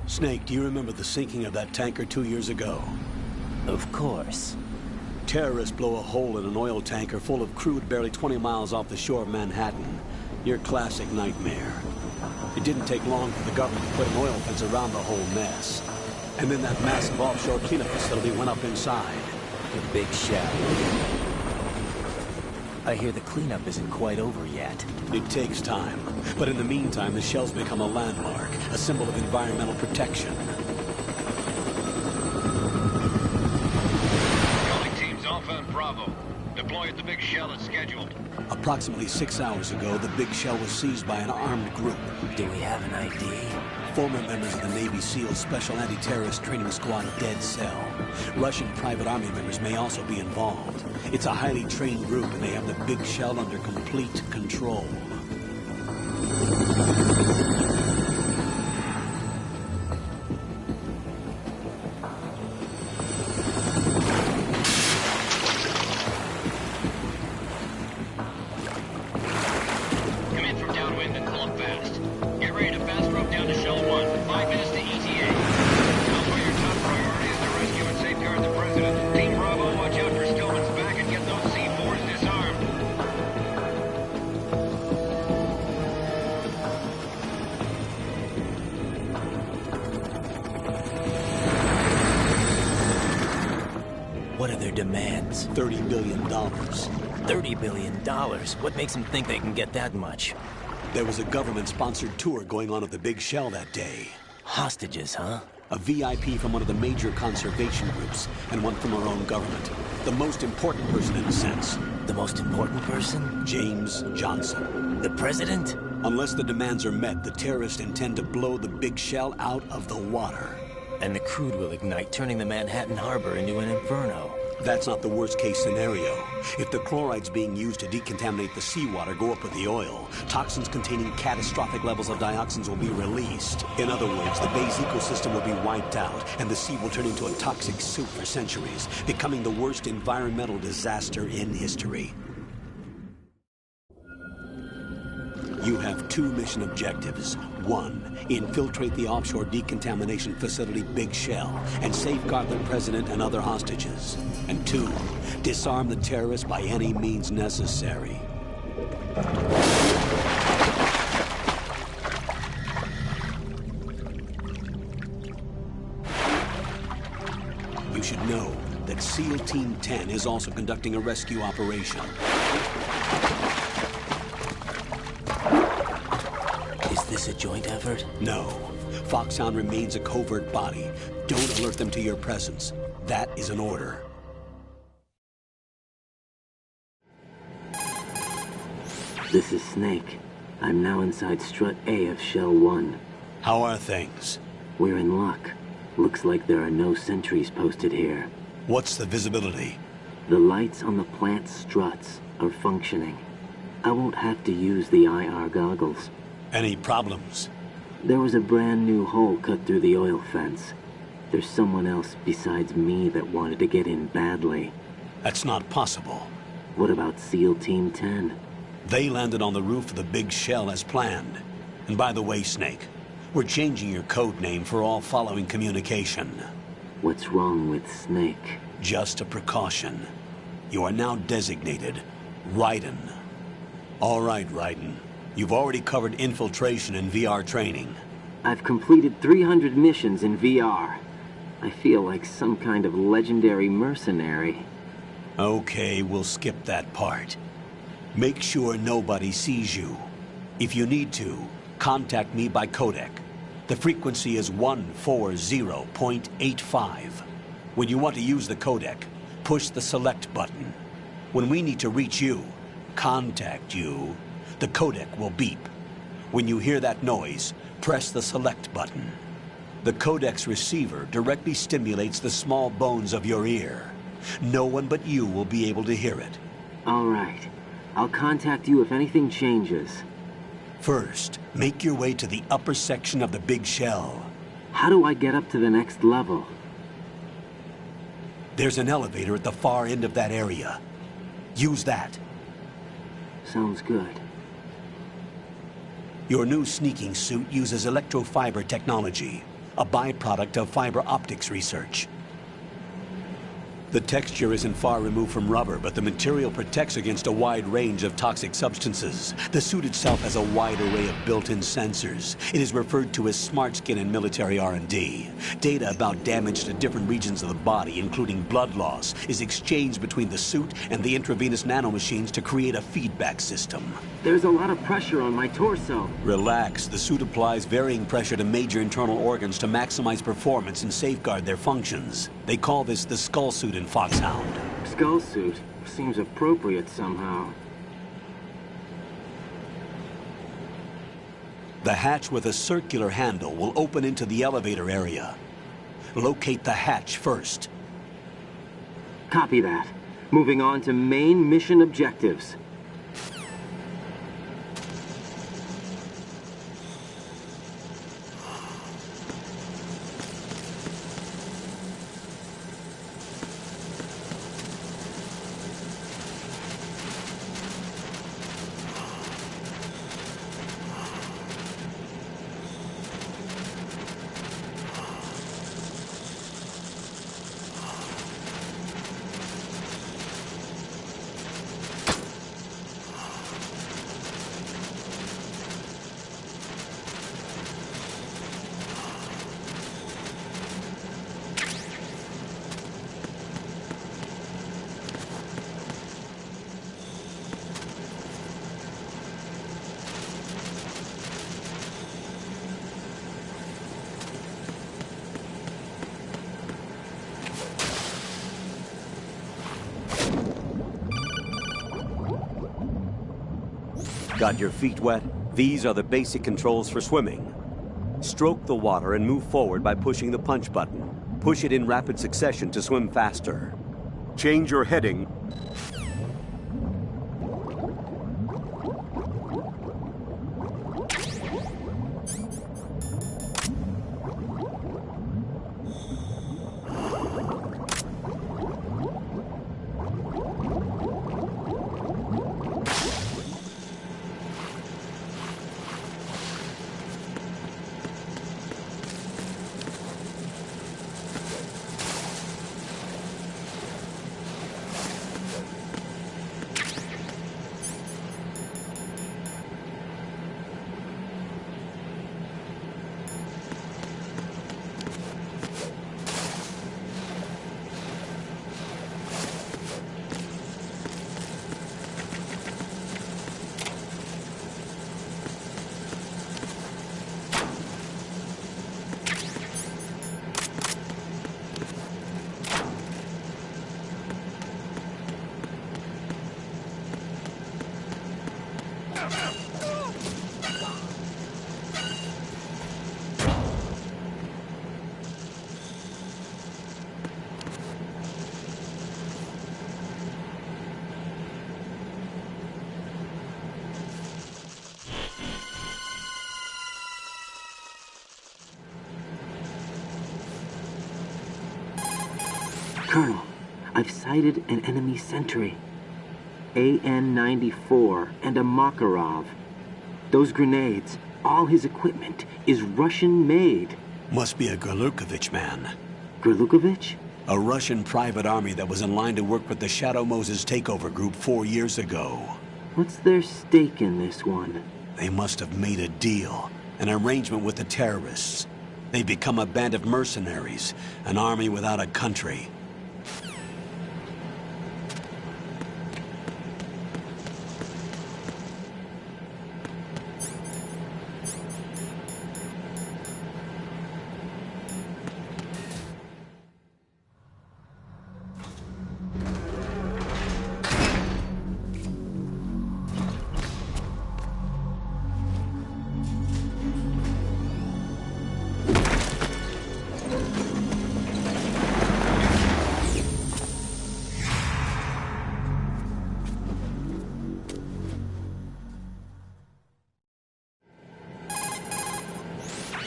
Snake, do you remember the sinking of that tanker 2 years ago? Of course. Terrorists blow a hole in an oil tanker full of crude barely 20 miles off the shore of Manhattan. Your classic nightmare. It didn't take long for the government to put an oil fence around the whole mess. And then that massive offshore cleanup facility went up inside. The Big Shell. I hear the cleanup isn't quite over yet. It takes time. But in the meantime, the shell's become a landmark, a symbol of environmental protection. Calling teams Alpha and Bravo. Deploy at the Big Shell as scheduled. Approximately 6 hours ago, the Big Shell was seized by an armed group. Do we have an ID? Former members of the Navy SEAL Special Anti-Terrorist Training Squad Dead Cell. Russian private army members may also be involved. It's a highly trained group, and they have the Big Shell under complete control. Come in from downwind and pull up fast. Get ready to fast rope down to Shell 1. 5 minutes to ETA. Alpha, your top priority is to rescue and safeguard the President. Team Bravo, watch out for Stillman's back and get those C4s disarmed. What are their demands? $30 billion. $30 billion? What makes them think they can get that much? There was a government-sponsored tour going on at the Big Shell that day. Hostages, huh? A VIP from one of the major conservation groups, and one from our own government. The most important person in a sense. The most important person? James Johnson. The President? Unless the demands are met, the terrorists intend to blow the Big Shell out of the water. And the crude will ignite, turning the Manhattan Harbor into an inferno. That's not the worst-case scenario. If the chlorides being used to decontaminate the seawater go up with the oil, toxins containing catastrophic levels of dioxins will be released. In other words, the bay's ecosystem will be wiped out, and the sea will turn into a toxic soup for centuries, becoming the worst environmental disaster in history. You have 2 mission objectives. 1, infiltrate the offshore decontamination facility Big Shell and safeguard the President and other hostages. And 2, disarm the terrorists by any means necessary. You should know that SEAL Team 10 is also conducting a rescue operation. Is this a joint effort? No. Foxhound remains a covert body. Don't alert them to your presence. That is an order. This is Snake. I'm now inside Strut A of Shell 1. How are things? We're in luck. Looks like there are no sentries posted here. What's the visibility? The lights on the plant's struts are functioning. I won't have to use the IR goggles. Any problems? There was a brand new hole cut through the oil fence. There's someone else besides me that wanted to get in badly. That's not possible. What about SEAL Team 10? They landed on the roof of the Big Shell as planned. And by the way, Snake, we're changing your code name for all following communication. What's wrong with Snake? Just a precaution. You are now designated Raiden. All right, Raiden. You've already covered infiltration and VR training. I've completed 300 missions in VR. I feel like some kind of legendary mercenary. Okay, we'll skip that part. Make sure nobody sees you. If you need to, contact me by codec. The frequency is 140.85. When you want to use the codec, push the select button. When we need to reach you, contact you, the codec will beep. When you hear that noise, press the select button. The codec's receiver directly stimulates the small bones of your ear. No one but you will be able to hear it. All right. I'll contact you if anything changes. First, make your way to the upper section of the Big Shell. How do I get up to the next level? There's an elevator at the far end of that area. Use that. Sounds good. Your new sneaking suit uses electrofiber technology. a byproduct of fiber optics research. The texture isn't far removed from rubber, but the material protects against a wide range of toxic substances. The suit itself has a wide array of built-in sensors. It is referred to as smart skin in military R&D. Data about damage to different regions of the body, including blood loss, is exchanged between the suit and the intravenous nanomachines to create a feedback system. There's a lot of pressure on my torso. Relax. The suit applies varying pressure to major internal organs to maximize performance and safeguard their functions. They call this the skull suit in Foxhound. Skull suit seems appropriate somehow. The hatch with a circular handle will open into the elevator area. Locate the hatch first. Copy that. Moving on to main mission objectives. Got your feet wet? These are the basic controls for swimming. Stroke the water and move forward by pushing the punch button. Push it in rapid succession to swim faster. Change your heading. Colonel, I've sighted an enemy sentry. AN-94 and a Makarov. Those grenades, all his equipment, is Russian-made. Must be a Gorlukovich man. Gorlukovich? A Russian private army that was in line to work with the Shadow Moses takeover group 4 years ago. What's their stake in this one? They must have made a deal, an arrangement with the terrorists. They become a band of mercenaries, an army without a country.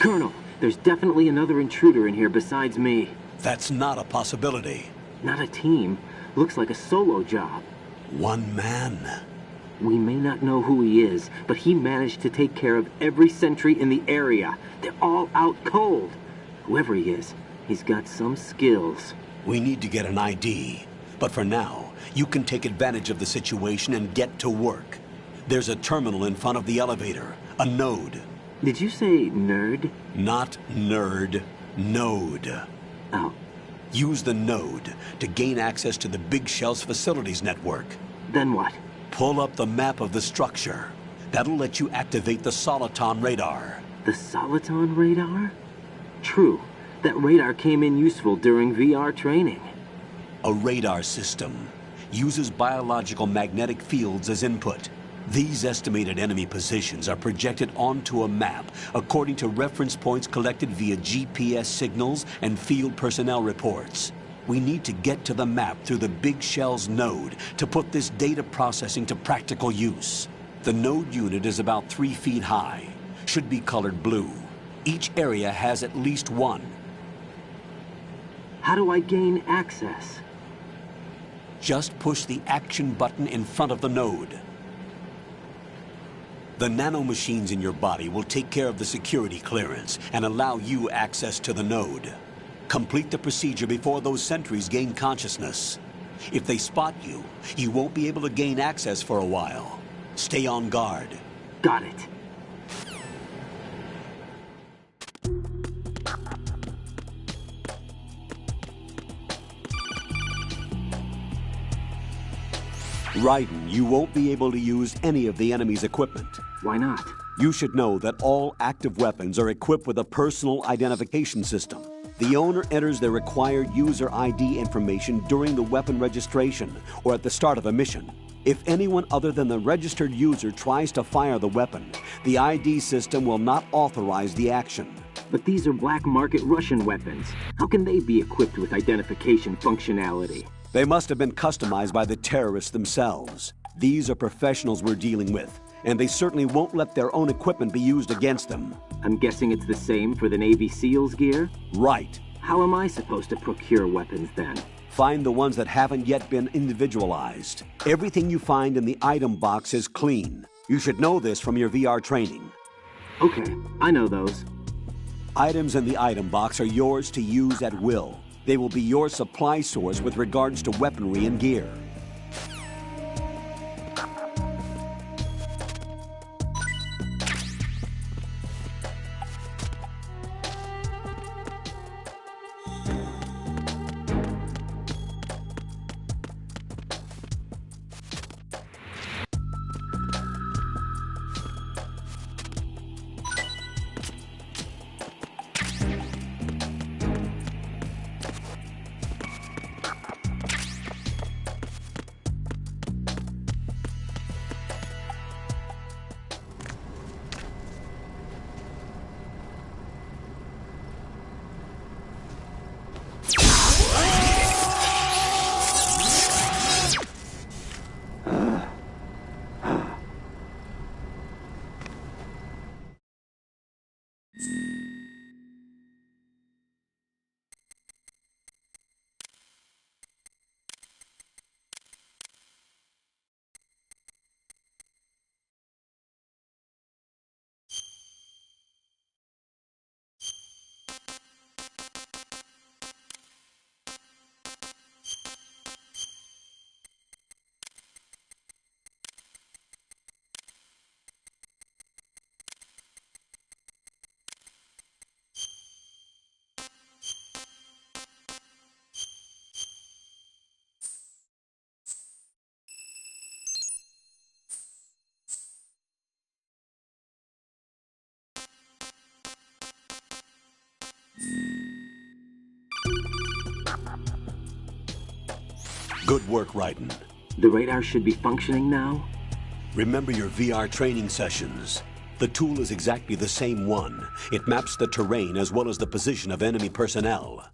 Colonel, there's definitely another intruder in here besides me. That's not a possibility. Not a team. Looks like a solo job. One man. We may not know who he is, but he managed to take care of every sentry in the area. They're all out cold. Whoever he is, he's got some skills. We need to get an ID. But for now, you can take advantage of the situation and get to work. There's a terminal in front of the elevator, a node. Did you say nerd? Not nerd, node. Oh, Use the node to gain access to the Big Shell's facilities network. then what? Pull up the map of the structure. That'll let you activate the Soliton radar. The Soliton radar? True. That radar came in useful during VR training. A radar system uses biological magnetic fields as input. These estimated enemy positions are projected onto a map according to reference points collected via GPS signals and field personnel reports. We need to get to the map through the Big Shell's node to put this data processing to practical use. The node unit is about 3 feet high, should be colored blue. Each area has at least one. How do I gain access? Just push the action button in front of the node. The nanomachines in your body will take care of the security clearance and allow you access to the node. Complete the procedure before those sentries gain consciousness. If they spot you, you won't be able to gain access for a while. Stay on guard. Got it. Raiden, you won't be able to use any of the enemy's equipment. Why not? You should know that all active weapons are equipped with a personal identification system. The owner enters their required user ID information during the weapon registration or at the start of a mission. If anyone other than the registered user tries to fire the weapon, the ID system will not authorize the action. But these are black market Russian weapons. How can they be equipped with identification functionality? They must have been customized by the terrorists themselves. These are professionals we're dealing with, and they certainly won't let their own equipment be used against them. I'm guessing it's the same for the Navy SEALs gear? Right. How am I supposed to procure weapons then? Find the ones that haven't yet been individualized. Everything you find in the item box is clean. You should know this from your VR training. Okay, I know those. Items in the item box are yours to use at will. They will be your supply source with regards to weaponry and gear. Good work, Raiden. The radar should be functioning now? Remember your VR training sessions. The tool is exactly the same one. It maps the terrain as well as the position of enemy personnel.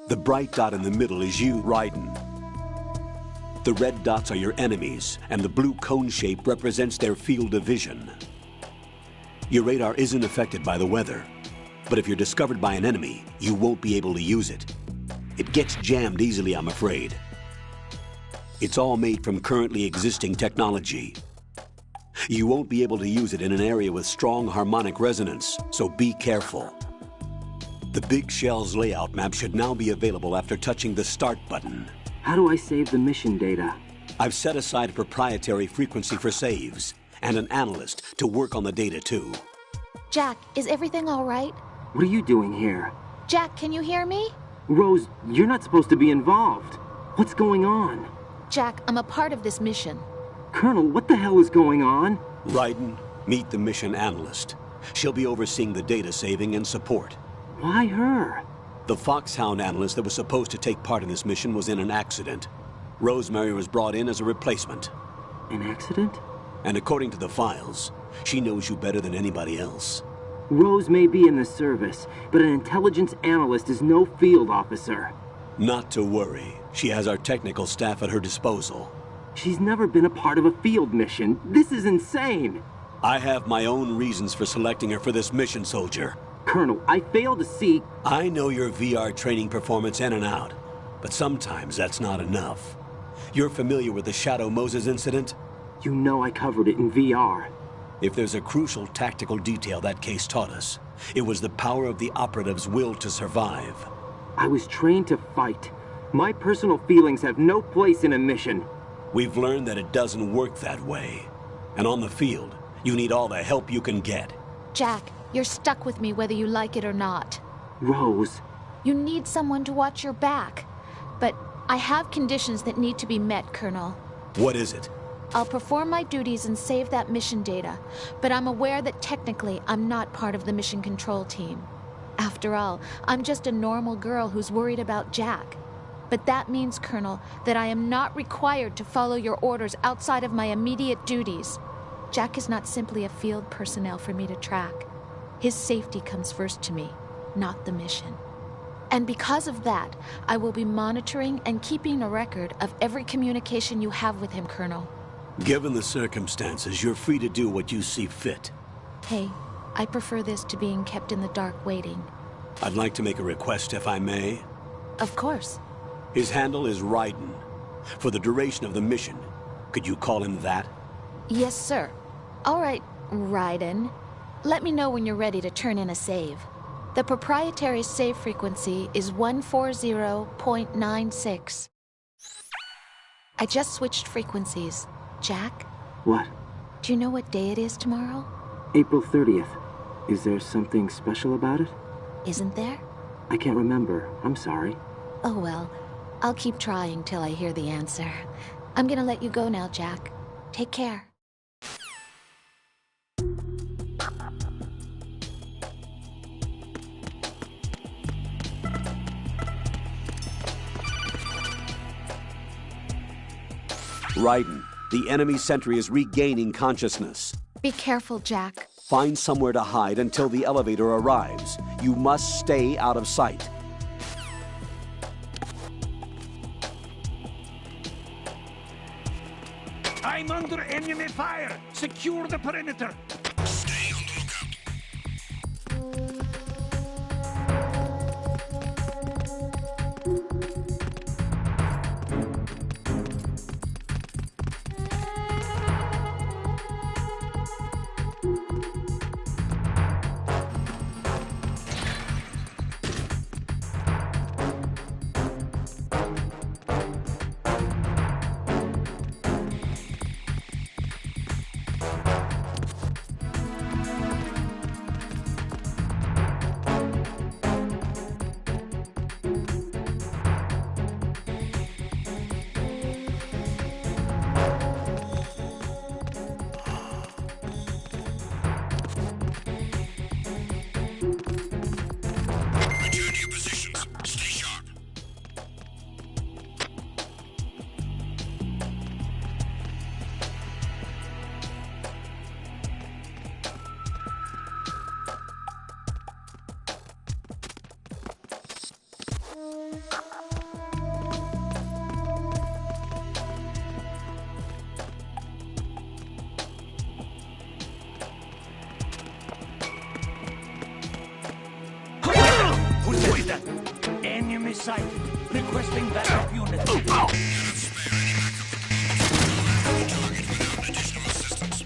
The bright dot in the middle is you, Raiden. The red dots are your enemies, and the blue cone shape represents their field of vision. Your radar isn't affected by the weather, but if you're discovered by an enemy, you won't be able to use it. It gets jammed easily, I'm afraid. It's all made from currently existing technology. You won't be able to use it in an area with strong harmonic resonance, so be careful. The Big Shell's layout map should now be available after touching the Start button. How do I save the mission data? I've set aside a proprietary frequency for saves, and an analyst to work on the data too. Jack, is everything all right? What are you doing here? Jack, can you hear me? Rose, you're not supposed to be involved. What's going on? Jack, I'm a part of this mission. Colonel, what the hell is going on? Raiden, meet the mission analyst. She'll be overseeing the data saving and support. Why her? The Foxhound analyst that was supposed to take part in this mission was in an accident. Rosemary was brought in as a replacement. An accident? And according to the files, she knows you better than anybody else. Rose may be in the service, but an intelligence analyst is no field officer. Not to worry. She has our technical staff at her disposal. She's never been a part of a field mission. This is insane. I have my own reasons for selecting her for this mission, soldier. Colonel, I fail to see... I know your VR training performance in and out, but sometimes that's not enough. You're familiar with the Shadow Moses incident? You know I covered it in VR. If there's a crucial tactical detail that case taught us, it was the power of the operative's will to survive. I was trained to fight. My personal feelings have no place in a mission. We've learned that it doesn't work that way. And on the field, you need all the help you can get. Jack, you're stuck with me whether you like it or not. Rose. You need someone to watch your back. But I have conditions that need to be met, Colonel. What is it? I'll perform my duties and save that mission data, but I'm aware that technically I'm not part of the mission control team. After all, I'm just a normal girl who's worried about Jack. But that means, Colonel, that I am not required to follow your orders outside of my immediate duties. Jack is not simply a field personnel for me to track. His safety comes first to me, not the mission. And because of that, I will be monitoring and keeping a record of every communication you have with him, Colonel. Given the circumstances, you're free to do what you see fit. Hey, I prefer this to being kept in the dark waiting. I'd like to make a request, if I may. Of course. His handle is Raiden. For the duration of the mission, could you call him that? Yes, sir. All right, Raiden. Let me know when you're ready to turn in a save. The proprietary save frequency is 140.96. I just switched frequencies. Jack? What? Do you know what day it is tomorrow? April 30th. Is there something special about it? Isn't there? I can't remember. I'm sorry. Oh well, I'll keep trying till I hear the answer. I'm gonna let you go now, Jack. Take care. Raiden, the enemy sentry is regaining consciousness. Be careful, Jack. Find somewhere to hide until the elevator arrives. You must stay out of sight. I'm under enemy fire! Secure the perimeter! Stay on the lookout. Return to your positions. Stay sharp. Who is that? Enemy sight. Requesting backup unit. Cannot spare any backup. Target without additional assistance.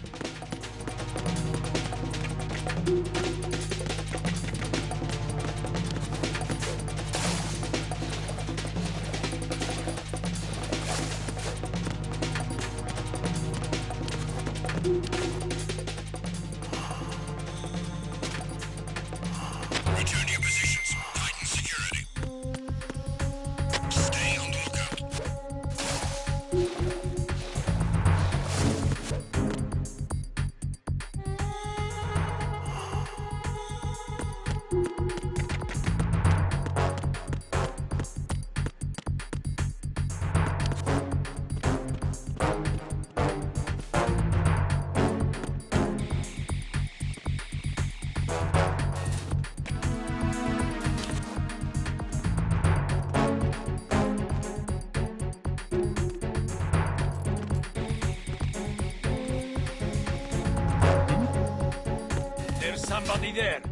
There's somebody there.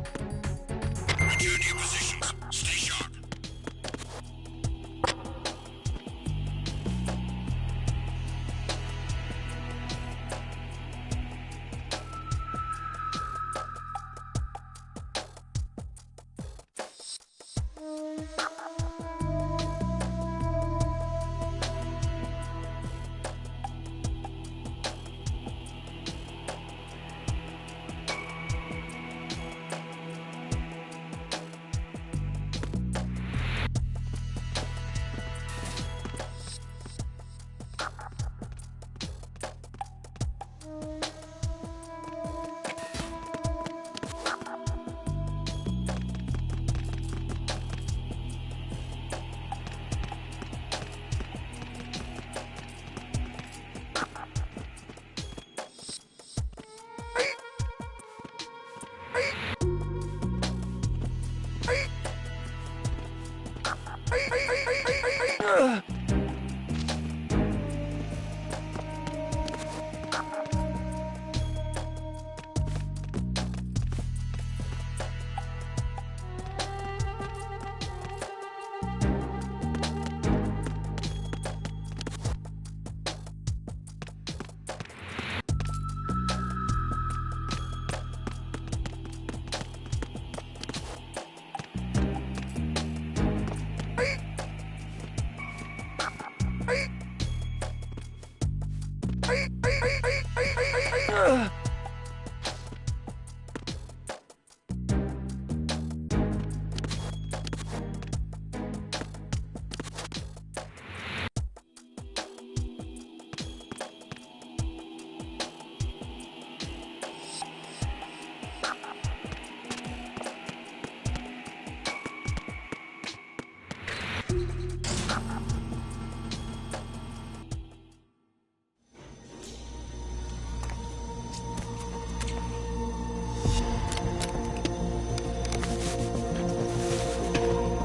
Return to your positions. Stay sharp.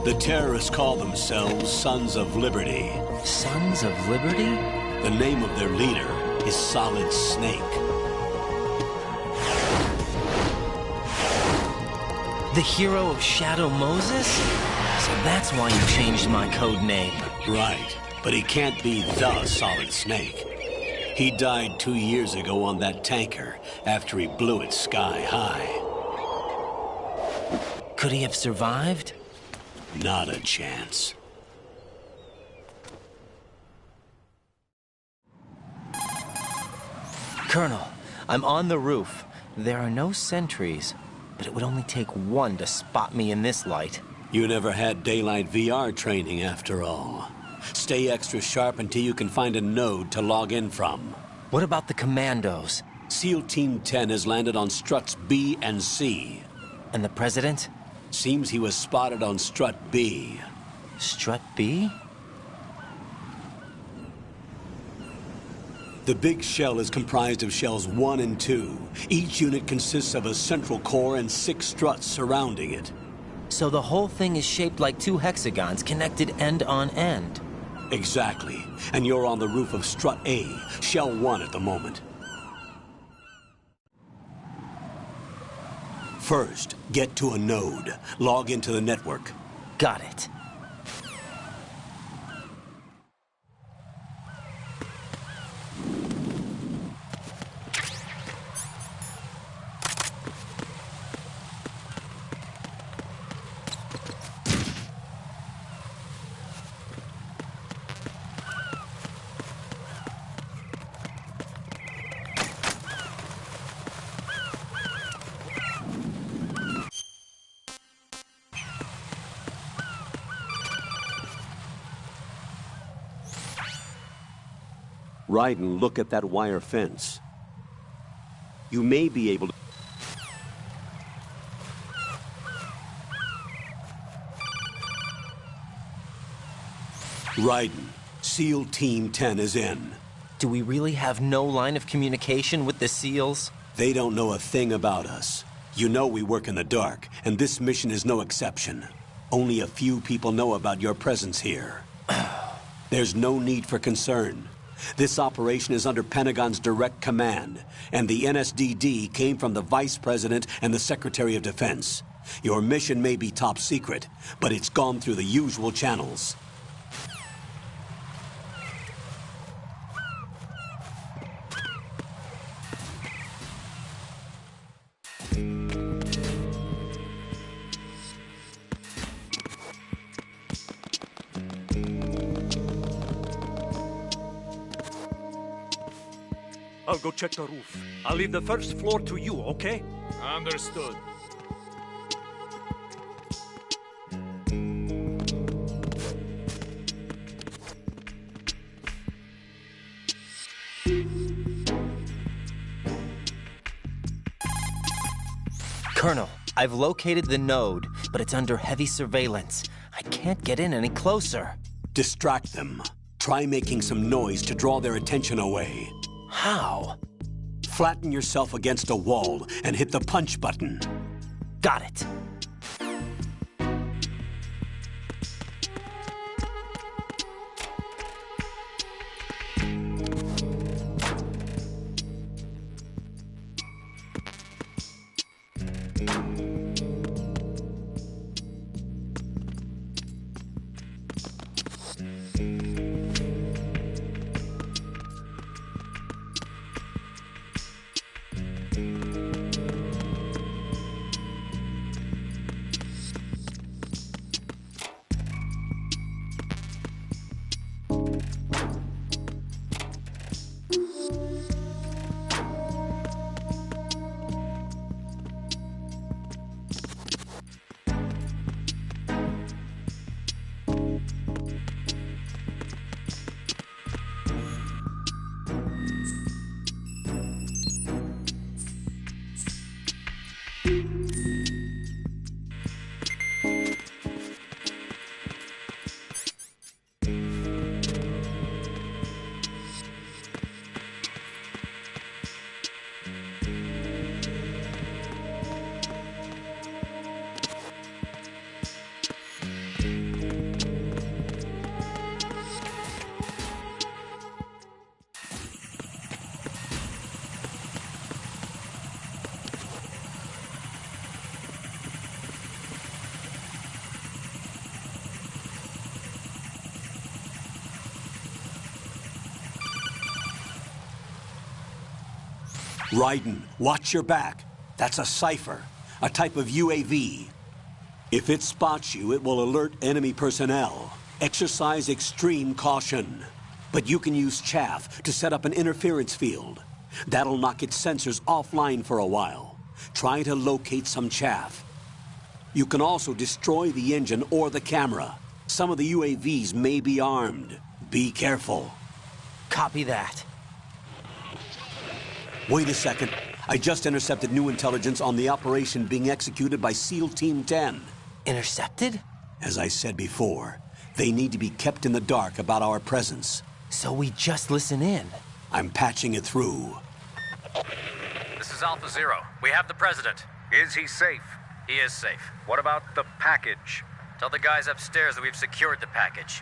The terrorists call themselves Sons of Liberty. Sons of Liberty? The name of their leader is Solid Snake. The hero of Shadow Moses? So that's why you changed my code name. Right, but he can't be the Solid Snake. He died 2 years ago on that tanker after he blew it sky high. Could he have survived? Not a chance. Colonel, I'm on the roof. There are no sentries, but it would only take one to spot me in this light. You never had daylight VR training after all. Stay extra sharp until you can find a node to log in from. What about the commandos? SEAL Team 10 has landed on struts B and C. And the president? Seems he was spotted on strut B. Strut B? The big shell is comprised of shells 1 and 2. Each unit consists of a central core and 6 struts surrounding it. So the whole thing is shaped like 2 hexagons connected end on end. Exactly. And you're on the roof of strut A, shell 1 at the moment. First, get to a node. Log into the network. Got it. Raiden, look at that wire fence. You may be able to... Raiden, SEAL Team 10 is in. Do we really have no line of communication with the SEALs? They don't know a thing about us. You know we work in the dark, and this mission is no exception. Only a few people know about your presence here. There's no need for concern. This operation is under Pentagon's direct command, and the NSDD came from the Vice President and the Secretary of Defense. Your mission may be top secret, but it's gone through the usual channels. I'll go check the roof. I'll leave the first floor to you, okay? Understood. Colonel, I've located the node, but it's under heavy surveillance. I can't get in any closer. Distract them. Try making some noise to draw their attention away. How? Flatten yourself against a wall and hit the punch button. Got it. Raiden, watch your back. That's a cipher, a type of UAV. If it spots you, it will alert enemy personnel. Exercise extreme caution. But you can use chaff to set up an interference field. That'll knock its sensors offline for a while. Try to locate some chaff. You can also destroy the engine or the camera. Some of the UAVs may be armed. Be careful. Copy that. Wait a second. I just intercepted new intelligence on the operation being executed by SEAL Team 10. Intercepted? As I said before, they need to be kept in the dark about our presence. So we just listen in. I'm patching it through. This is Alpha Zero. We have the president. Is he safe? He is safe. What about the package? Tell the guys upstairs that we've secured the package.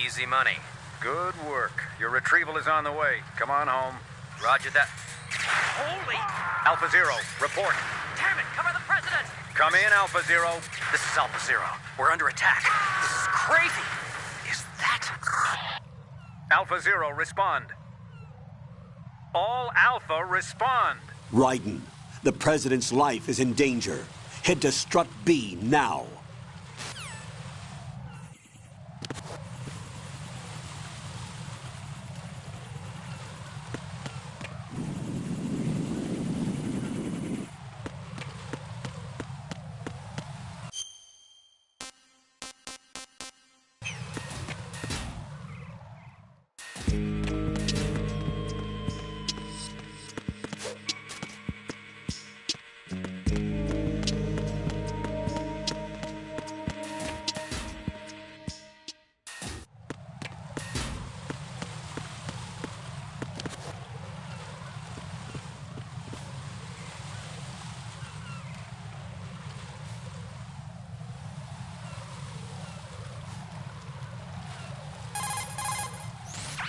Easy money. Good work. Your retrieval is on the way. Come on home. Roger that. Holy! Alpha Zero, report. Damn it! Cover the president! Come in, Alpha Zero. This is Alpha Zero. We're under attack. This is crazy. Is that... Alpha Zero, respond. All Alpha, respond. Raiden, the president's life is in danger. Head to Strut B now.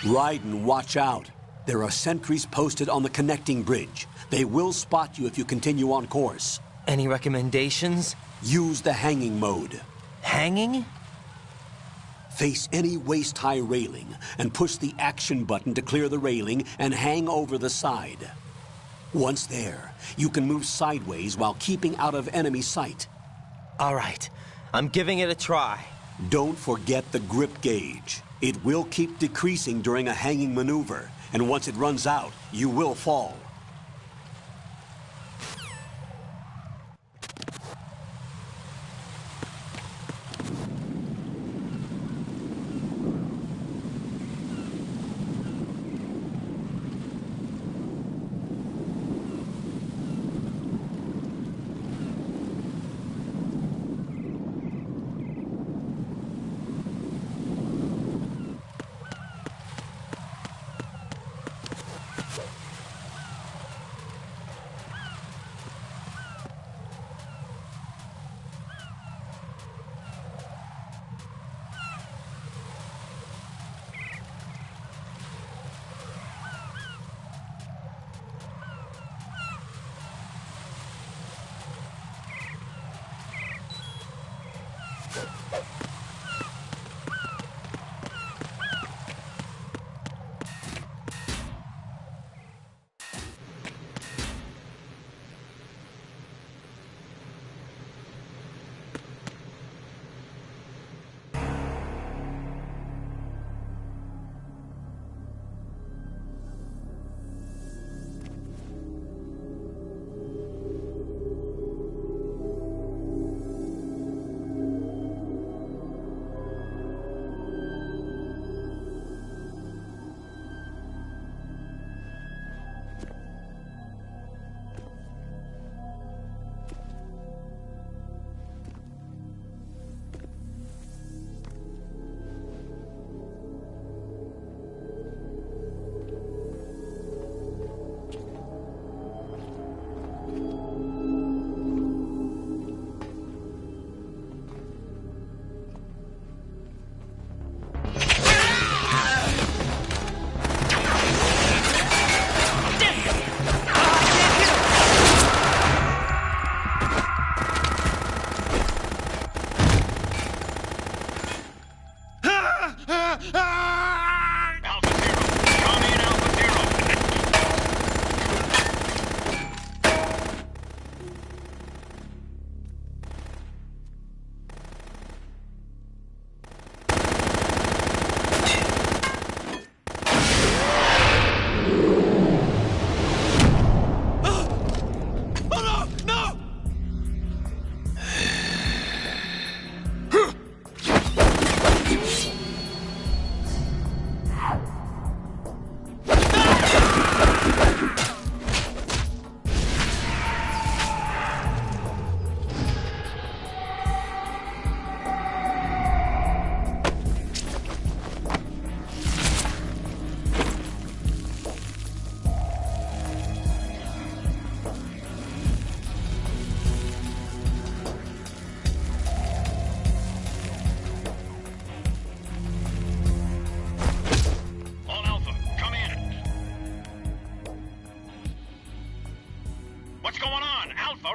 Raiden, watch out. There are sentries posted on the connecting bridge. They will spot you if you continue on course. Any recommendations? Use the hanging mode. Hanging? Face any waist-high railing and push the action button to clear the railing and hang over the side. Once there, you can move sideways while keeping out of enemy sight. All right, I'm giving it a try. Don't forget the grip gauge. It will keep decreasing during a hanging maneuver, and once it runs out, you will fall.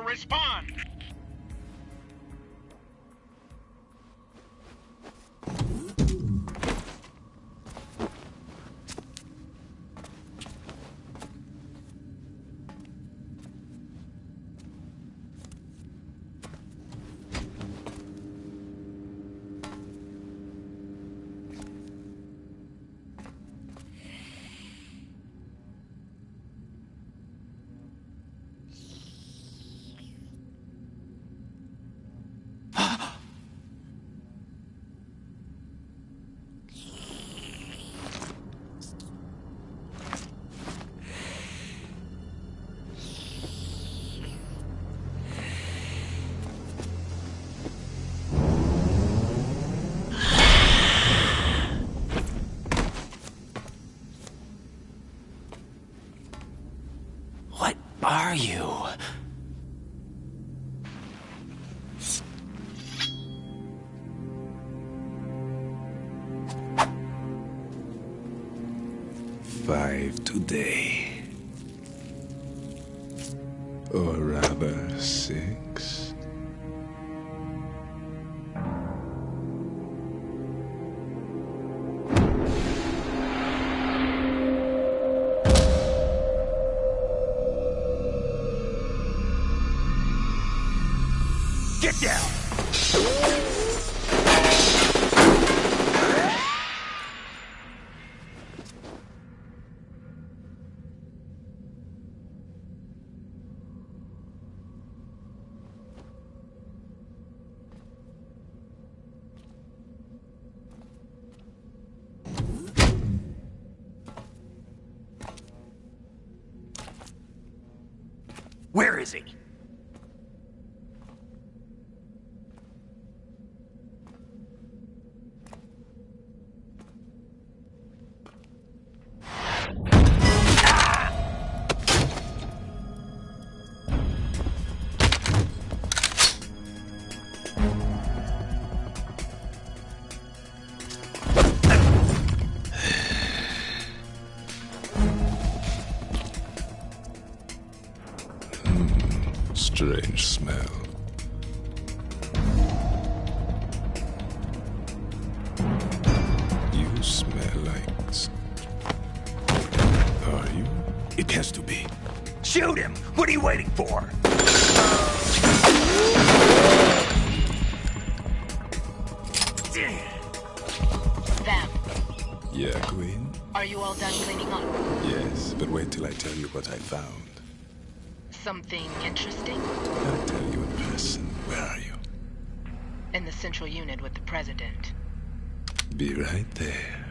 Respond! Are you? 5 today. Or rather, 6. Get down! Where is he? Strange smell. You smell like... Are you? It has to be. Shoot him! What are you waiting for? Vamp, Yeah, Queen? are you all done cleaning up? Yes, but wait till I tell you what I found. Something interesting? I'll tell you in person. Where are you? In the central unit with the president. Be right there.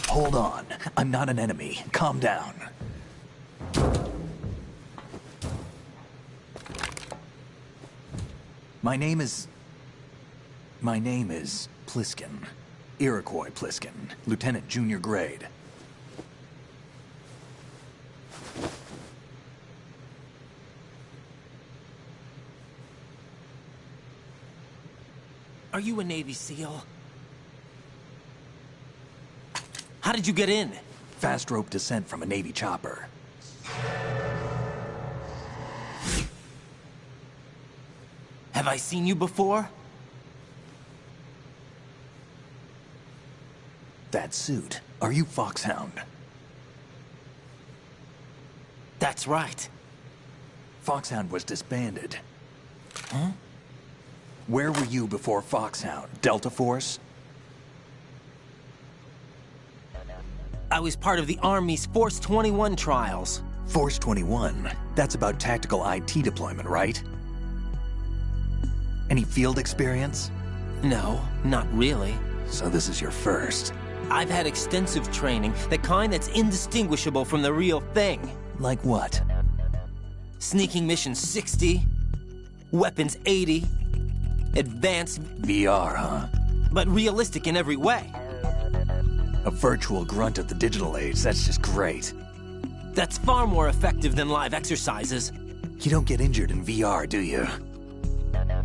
Hold on. I'm not an enemy. Calm down. My name is Pliskin. Iroquois Pliskin. Lieutenant Junior Grade. Are you a Navy SEAL? How did you get in? Fast rope descent from a Navy chopper. Have I seen you before? That suit. Are you Foxhound? That's right. Foxhound was disbanded. Huh? Where were you before Foxhound? Delta Force? I was part of the Army's Force 21 trials. Force 21? That's about tactical IT deployment, right? Any field experience? No, not really. So this is your first. I've had extensive training, the kind that's indistinguishable from the real thing. Like what? Sneaking mission 60, weapons 80, advanced... VR, huh? But realistic in every way. A virtual grunt of the digital age, that's just great. That's far more effective than live exercises. You don't get injured in VR, do you?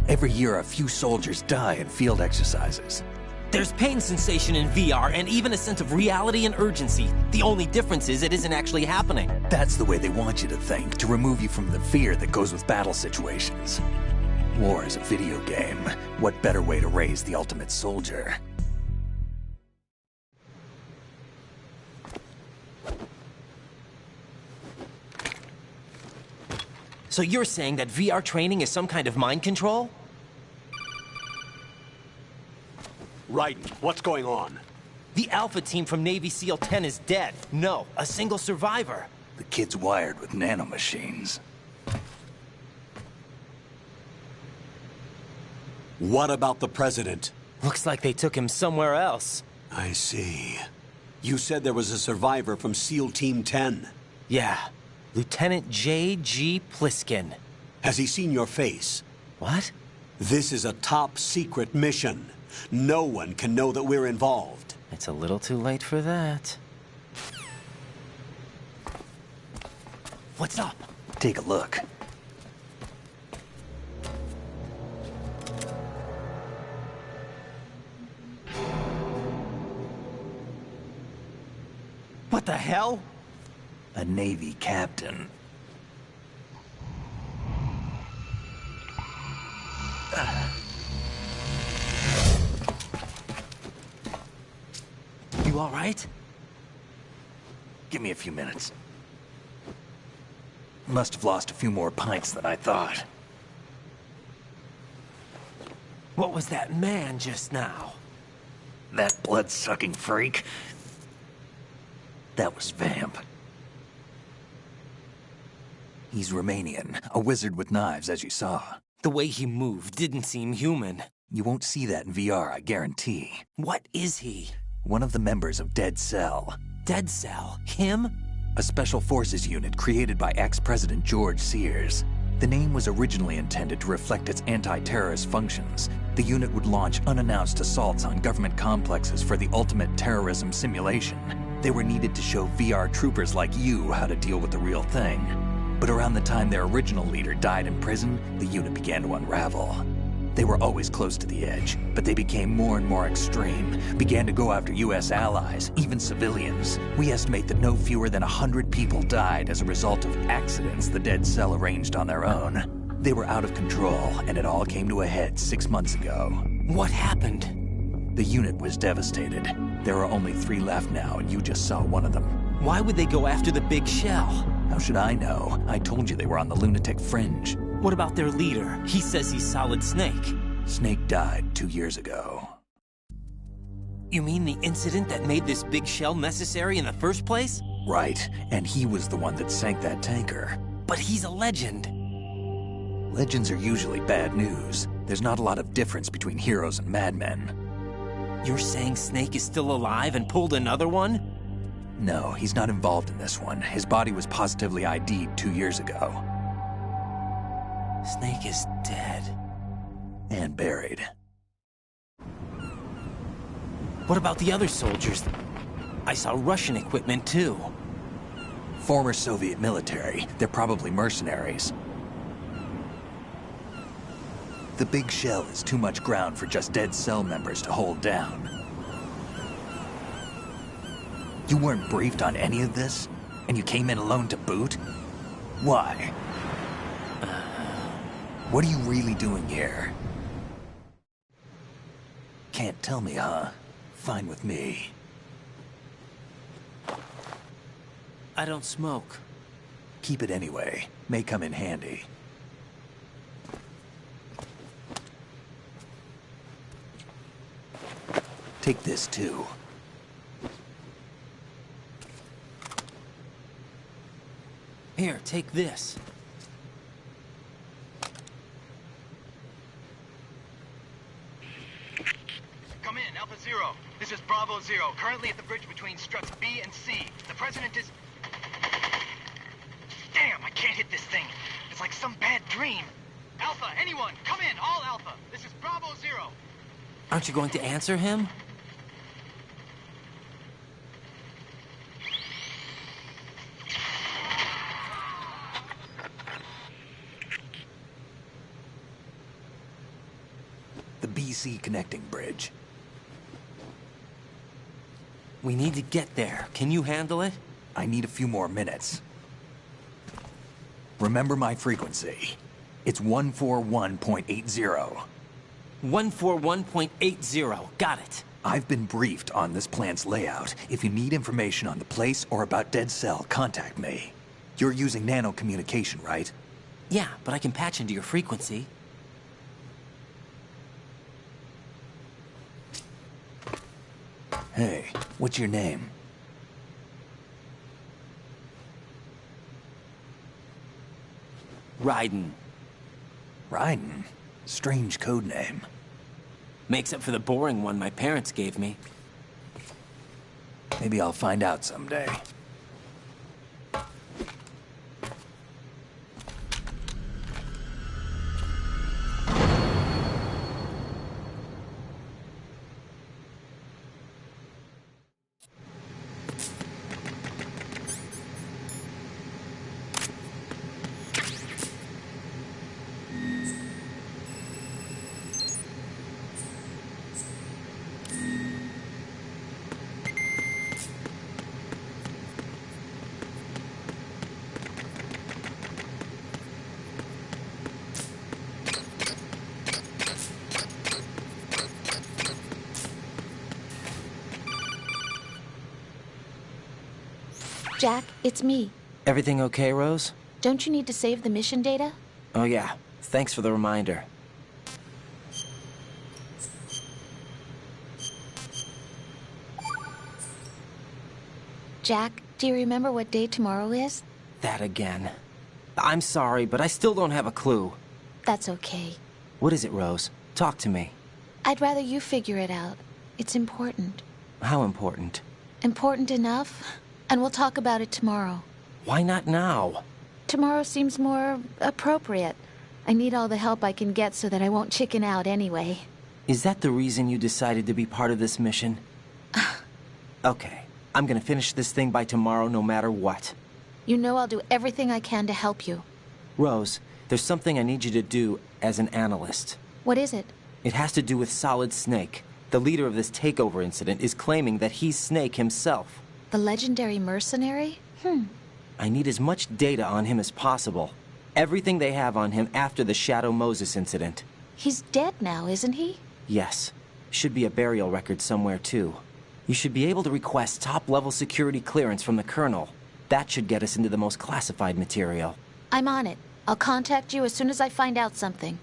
Every year, a few soldiers die in field exercises. There's pain sensation in VR and even a sense of reality and urgency. The only difference is it isn't actually happening. That's the way they want you to think, to remove you from the fear that goes with battle situations. War is a video game. What better way to raise the ultimate soldier? So you're saying that VR training is some kind of mind control? Raiden, what's going on? The Alpha team from Navy SEAL 10 is dead. No, a single survivor. The kid's wired with nanomachines. What about the president? Looks like they took him somewhere else. I see. You said there was a survivor from SEAL Team 10. Yeah. Lieutenant J.G. Pliskin. Has he seen your face? What? This is a top secret mission. No one can know that we're involved. It's a little too late for that. What's up? Take a look. What the hell? A Navy captain. You all right? Give me a few minutes. Must have lost a few more pints than I thought. What was that man just now? That blood-sucking freak? That was Vamp. He's Romanian, a wizard with knives, as you saw. The way he moved didn't seem human. You won't see that in VR, I guarantee. What is he? One of the members of Dead Cell. Dead Cell? Him? A special forces unit created by ex-President George Sears. The name was originally intended to reflect its anti-terrorist functions. The unit would launch unannounced assaults on government complexes for the ultimate terrorism simulation. They were needed to show VR troopers like you how to deal with the real thing. But around the time their original leader died in prison, the unit began to unravel. They were always close to the edge, but they became more and more extreme, began to go after US allies, even civilians. We estimate that no fewer than 100 people died as a result of accidents the Dead Cell arranged on their own. They were out of control, and it all came to a head 6 months ago. What happened? The unit was devastated. There are only 3 left now, and you just saw one of them. Why would they go after the big shell? How should I know? I told you they were on the lunatic fringe. What about their leader? He says he's Solid Snake. Snake died 2 years ago. You mean the incident that made this big shell necessary in the first place? Right, and he was the one that sank that tanker. But he's a legend. Legends are usually bad news. There's not a lot of difference between heroes and madmen. You're saying Snake is still alive and pulled another one? No, he's not involved in this one. His body was positively ID'd 2 years ago. Snake is dead. And buried. What about the other soldiers? I saw Russian equipment too. Former Soviet military. They're probably mercenaries. The big shell is too much ground for just Dead Cell members to hold down. You weren't briefed on any of this? And you came in alone to boot? Why? What are you really doing here? Can't tell me, huh? Fine with me. I don't smoke. Keep it anyway. May come in handy. Take this too. Here, take this. Come in, Alpha Zero. This is Bravo Zero, currently at the bridge between struts B and C. The President is... Damn, I can't hit this thing. It's like some bad dream. Alpha, anyone, come in, all Alpha. This is Bravo Zero. Aren't you going to answer him? The BC connecting bridge. We need to get there. Can you handle it? I need a few more minutes. Remember my frequency. It's 141.80. 141.80. Got it. I've been briefed on this plant's layout. If you need information on the place or about Dead Cell, contact me. You're using nano communication, right? Yeah, but I can patch into your frequency. Hey, what's your name? Raiden. Raiden? Strange code name. Makes up for the boring one my parents gave me. Maybe I'll find out someday. Jack, it's me. Everything okay, Rose? Don't you need to save the mission data? Oh yeah, thanks for the reminder. Jack, do you remember what day tomorrow is? That again. I'm sorry, but I still don't have a clue. That's okay. What is it, Rose? Talk to me. I'd rather you figure it out. It's important. How important? Important enough? And we'll talk about it tomorrow. Why not now? Tomorrow seems more appropriate. I need all the help I can get so that I won't chicken out anyway. Is that the reason you decided to be part of this mission? Okay, I'm gonna finish this thing by tomorrow no matter what. You know I'll do everything I can to help you. Rose, there's something I need you to do as an analyst. What is it? It has to do with Solid Snake. The leader of this takeover incident is claiming that he's Snake himself. The legendary mercenary? I need as much data on him as possible. Everything they have on him after the Shadow Moses incident. He's dead now, isn't he? Yes. Should be a burial record somewhere, too. You should be able to request top-level security clearance from the Colonel. That should get us into the most classified material. I'm on it. I'll contact you as soon as I find out something.